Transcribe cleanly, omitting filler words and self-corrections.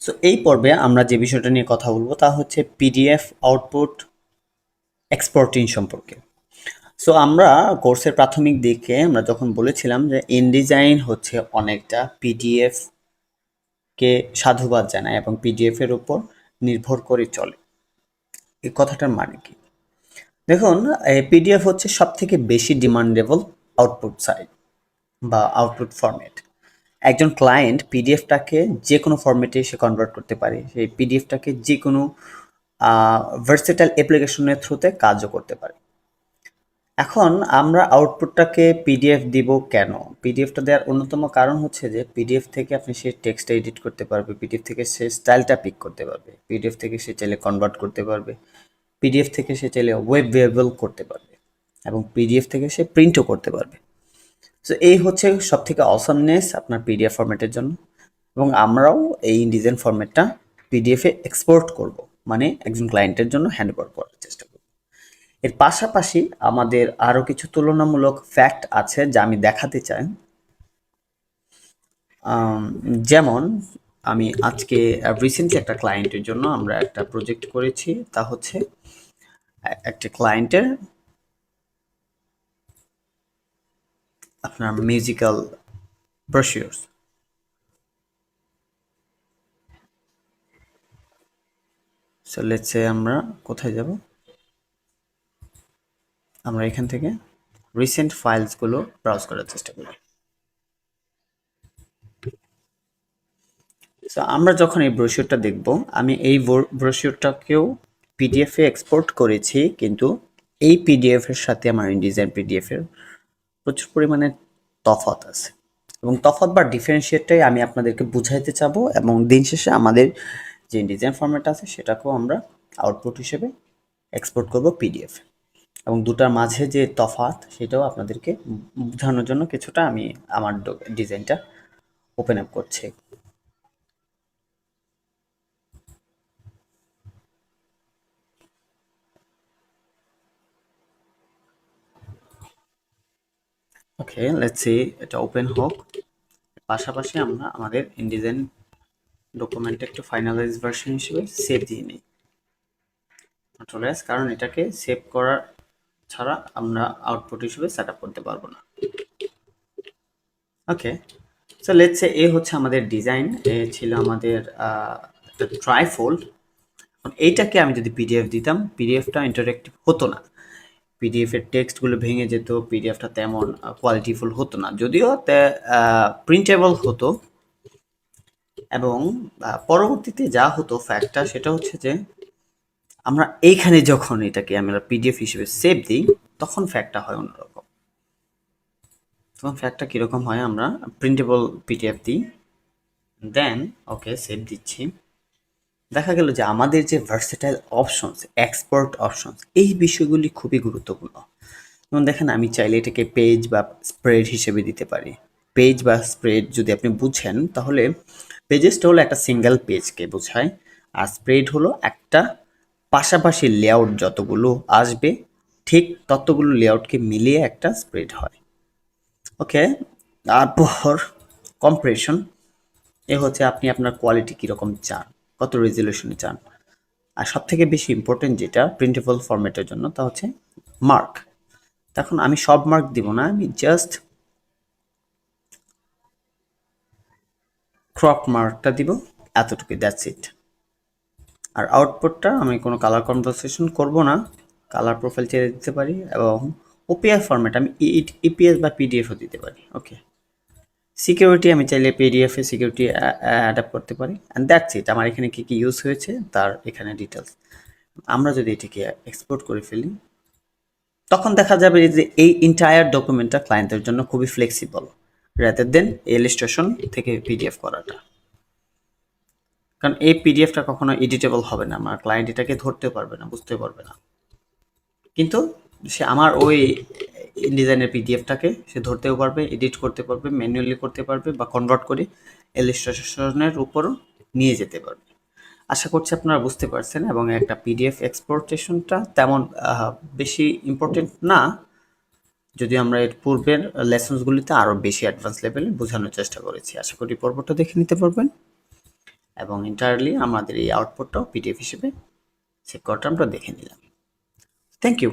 So এই পর্বে আমরা যে বিষয়টা নিয়ে কথা বলবো তা হচ্ছে পিডিএফ আউটপুট এক্সপোর্টিং সম্পর্কে। সো আমরা কোর্সের প্রাথমিক দিকে আমরা যখন বলেছিলাম যে ইনডিজাইন হচ্ছে অনেকটা পিডিএফ কে সাধুবাদ জানায় এবং পিডিএফ এর উপর নির্ভর করে চলে। এই কথাটার মানে কি? দেখুন, পিডিএফ হচ্ছে সব থেকে বেশি ডিমান্ডেবল আউটপুট সাইট বা আউটপুট ফরম্যাট। একজন ক্লায়েন্ট পিডিএফটাকে যে কোনো ফরম্যাটে সে কনভার্ট করতে পারে, সেই পিডিএফটাকে যে কোনো ভার্সেটাইল অ্যাপ্লিকেশনের থ্রুতে কাজও করতে পারে। এখন আমরা আউটপুটটাকে পিডিএফ দিব কেন? পিডিএফটা দেওয়ার অন্যতম কারণ হচ্ছে যে পিডিএফ থেকে আপনি সেই টেক্সটটা এডিট করতে পারবে, পিডিএফ থেকে সে স্টাইলটা পিক করতে পারবে, পিডিএফ থেকে সে চাইলে কনভার্ট করতে পারবে, পিডিএফ থেকে সে চাইলে ওয়েব ভিউয়েবল করতে পারবে এবং পিডিএফ থেকে সে প্রিন্টও করতে পারবে। সো এই হচ্ছে সব থেকে অসামনেস আপনার পিডিএফ ফরম্যাটের জন্য। এবং আমরাও এই ডিজাইন ফরম্যাটটা পিডিএফে এক্সপোর্ট করব, মানে একজন ক্লায়েন্টের জন্য হ্যান্ড ওভার করার চেষ্টা করব। এর পাশাপাশি আমাদের আরও কিছু তুলনামূলক ফ্যাক্ট আছে যা আমি দেখাতে চাই। যেমন আমি আজকে রিসেন্টলি একটা ক্লায়েন্টের জন্য আমরা একটা প্রজেক্ট করেছি, তা হচ্ছে একটা ক্লায়েন্টের আপনার মিউজিক্যাল ব্রোশিওরস। সো লেটস সে আমরা কোথায় যাব? আমরা এখান থেকে রিসেন্ট ফাইলসগুলো ব্রাউজ করার চেষ্টা করি। সো আমরা যখন এই ব্রোশিওরটা দেখব, আমি এই ব্রোশিওরটাকেও পিডিএফে এক্সপোর্ট করেছি, কিন্তু এই পিডিএফ এর সাথে আমার ইনডিজাইন পিডিএফ এর প্রচুর পরিমাণে তফাৎ আছে এবং তফাৎ বা ডিফারেন্সিয়েটটাই আমি আপনাদেরকে বুঝাইতে চাবো এবং দিন শেষে আমাদের যে ডিজাইন ফরম্যাট আছে সেটাকেও আমরা আউটপুট হিসেবে এক্সপোর্ট করব পিডিএফ এবং দুটার মাঝে যে তফাৎ সেটাও আপনাদেরকে বোঝানোর জন্য কিছুটা আমি আমার ডিজাইনটা ওপেন আপ করছি। ওকে, লেটস সি এটা ওপেন হোক। পাশাপাশি আমরা আমাদের ইনডিজাইন ডকুমেন্টে একটু ফাইনালাইজ ভার্সন হিসেবে সেভ দিয়ে নিই, কন্ট্রোল এস, কারণ এটাকে সেভ করার ছাড়া আমরা আউটপুট হিসেবে সেট আপ করতে পারবো না। ওকে, সো লেটস সে এ হচ্ছে আমাদের ডিজাইন, এ ছিল আমাদের একটা ট্রাইফোল্ড। এইটাকে আমি যদি পিডিএফ দিতাম, পিডিএফটা ইন্টারেক্টিভ হতো না, পিডিএফ এর টেক্সটগুলো ভেঙে যেত, পিডিএফটা তেমন কোয়ালিটিফুল হতো না, যদিও প্রিন্টেবল হতো। এবং পরবর্তীতে যা হতো ফ্যাক্টটা সেটা হচ্ছে যে আমরা এইখানে যখন এটাকে আমরা পিডিএফ হিসেবে সেভ দিই তখন ফ্যাক্টটা হয় অন্যরকম। তখন ফ্যাক্টটা কীরকম হয়, আমরা প্রিন্টেবল পিডিএফ দিই, দেন ওকে সেভ দিচ্ছি, দেখা গেল যে আমাদের যে ভার্সেটাইল অপশনস, এক্সপোর্ট অপশনস, এই বিষয়গুলি খুবই গুরুত্বপূর্ণ। যেমন দেখেন, আমি চাইলে এটাকে পেজ বা স্প্রেড হিসেবে দিতে পারি। পেজ বা স্প্রেড যদি আপনি বুঝেন তাহলে পেজেসটা হলো একটা সিঙ্গেল পেজকে বোঝায়, আর স্প্রেড হলো একটা পাশাপাশি লেআউট যতগুলো আসবে ঠিক ততগুলো লেআউটকে মিলিয়ে একটা স্প্রেড হয়। ওকে, তারপর কম্প্রেশন, এ হচ্ছে আপনি আপনার কোয়ালিটি কীরকম চান, কত রেজলিউশনে চান। আর সব থেকে বেশি ইম্পর্টেন্ট যেটা প্রিন্টেবল ফরম্যাটের জন্য তা হচ্ছে মার্ক। তখন আমি সব মার্ক দিব না, আমি জাস্ট ক্রপ মার্কটা দিব, এতটুকু, দ্যাটস ইট। আর আউটপুটটা আমি কোনো কালার কনভারসেশন করব না, কালার প্রোফাইল ছেড়ে দিতে পারি এবং ওপিআর ফরম্যাট আমি ইপিএস বা পিডিএফও দিতে পারি। ওকে, সিকিউরিটি আমি চাইলে পিডিএফে সিকিউরিটি অ্যাডাপ্ট করতে পারি, অ্যান্ড দ্যাটস ইট। আমার এখানে কী কী ইউজ হয়েছে তার এখানে ডিটেলস। আমরা যদি এটিকে এক্সপোর্ট করে ফেলি তখন দেখা যাবে যে এই এন্টায়ার ডকুমেন্টটা ক্লায়েন্টের জন্য খুবই ফ্লেক্সিবল রাদার দেন ইলাস্ট্রেশন থেকে পিডিএফ করাটা। কারণ এই পিডিএফটা কখনো এডিটেবল হবে না, আমার ক্লায়েন্ট এটাকে ধরতে পারবে না, বুঝতে পারবে না, কিন্তু সে আমার ওই ডিজাইনের পিডিএফটাকে সে ধরতেও পারবে, এডিট করতে পারবে, ম্যানুয়ালি করতে পারবে বা কনভার্ট করে ইলাস্ট্রেশনের উপরও নিয়ে যেতে পারবে। আশা করছি আপনারা বুঝতে পারছেন এবং একটা পিডিএফ এক্সপোর্টেশনটা তেমন বেশি ইম্পর্টেন্ট না, যদি আমরা এর পূর্বের লেসনসগুলিতে আরও বেশি অ্যাডভান্স লেভেলে বোঝানোর চেষ্টা করেছি। আশা করি পর্বটা দেখে নিতে পারবেন। এবং ইন্টারলি আমাদের এই আউটপুটটাও পিডিএফ হিসেবে সেভ করাটা আমরা দেখে নিলাম। Thank you.